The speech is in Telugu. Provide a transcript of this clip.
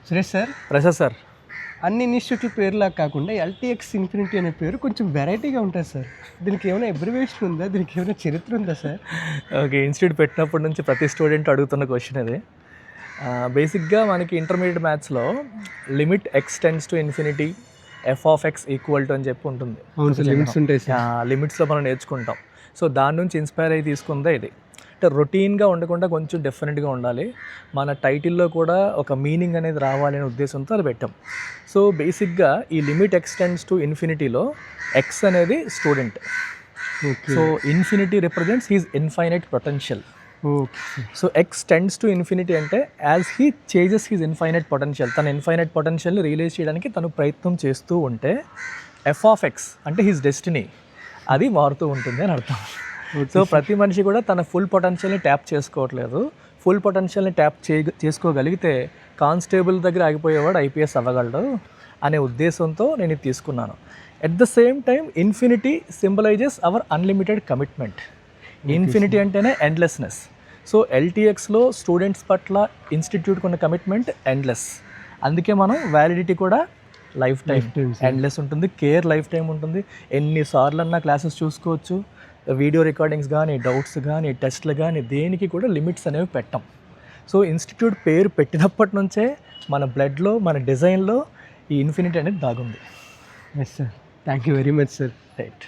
సురేష్ సార్, ప్రసాద్ సార్, అన్ని ఇన్స్టిట్యూట్ల పేర్లా కాకుండా ఎల్టీఎక్స్ ఇన్ఫినిటీ అనే పేరు కొంచెం వెరైటీగా ఉంటుంది సార్. దీనికి ఏమైనా అబ్రివేషన్ ఉందా? దీనికి ఏమైనా చరిత్ర ఉందా సార్? ఓకే, ఇన్స్టిట్యూట్ పెట్టినప్పటి నుంచి ప్రతి స్టూడెంట్ అడుగుతున్న క్వశ్చన్ అది. బేసిక్గా మనకి ఇంటర్మీడియట్ మ్యాథ్స్లో limit X tends to infinity F of X equal to అని చెప్పి ఉంటుంది. అవును సార్, లిమిట్స్ ఉంటాయి సార్. లిమిట్స్లో మనం నేర్చుకుంటాం. సో దాని నుంచి ఇన్స్పైర్ అయ్యి తీసుకుందే ఇది. అంటే రొటీన్గా ఉండకుండా కొంచెం డిఫరెంట్గా ఉండాలి, మన టైటిల్లో కూడా ఒక మీనింగ్ అనేది రావాలి అనే ఉద్దేశంతో అది పెట్టాం. సో బేసిక్గా ఈ లిమిట్ ఎక్స్టెండ్స్ టు ఇన్ఫినిటీలో ఎక్స్ అనేది student. So infinity represents his infinite potential. So x tends to infinity అంటే as he changes his infinite potential, తన ఇన్ఫైనైట్ పొటెన్షియల్ని రియలైజ్ చేయడానికి తను ప్రయత్నం చేస్తూ ఉంటే ఎఫ్ ఆఫ్ ఎక్స్ అంటే హీజ్ డెస్టినీ అది మారుతూ ఉంటుంది అని అర్థం. సో ప్రతి మనిషి కూడా తన ఫుల్ పొటెన్షియల్ని ట్యాప్ చేసుకోవట్లేదు. ఫుల్ పొటెన్షియల్ని ట్యాప్ చేసుకోగలిగితే కానిస్టేబుల్ దగ్గర ఆగిపోయేవాడు ఐపీఎస్ అవ్వగలడు అనే ఉద్దేశంతో నేను ఇది తీసుకున్నాను. At the same time infinity symbolises our unlimited commitment. Infinity అంటేనే ఎండ్లెస్నెస్. సో ఎల్టీఎక్స్లో స్టూడెంట్స్ పట్ల ఇన్స్టిట్యూట్కి ఉన్న కమిట్మెంట్ ఎండ్లెస్. అందుకే మనం వ్యాలిడిటీ కూడా లైఫ్ టైం ఎండ్లెస్ ఉంటుంది, కేర్ లైఫ్ టైం ఉంటుంది. ఎన్నిసార్లు అన్నా క్లాసెస్ చూసుకోవచ్చు. వీడియో రికార్డింగ్స్ కానీ, డౌట్స్ కానీ, టెస్ట్లు కానీ దేనికి కూడా లిమిట్స్ అనేవి పెట్టాం. సో ఇన్స్టిట్యూట్ పేరు పెట్టినప్పటి నుంచే మన బ్లడ్లో, మన డిజైన్లో ఈ ఇన్ఫినిటీ అనేది దాగుంది. Yes sir, thank you very much sir. Right.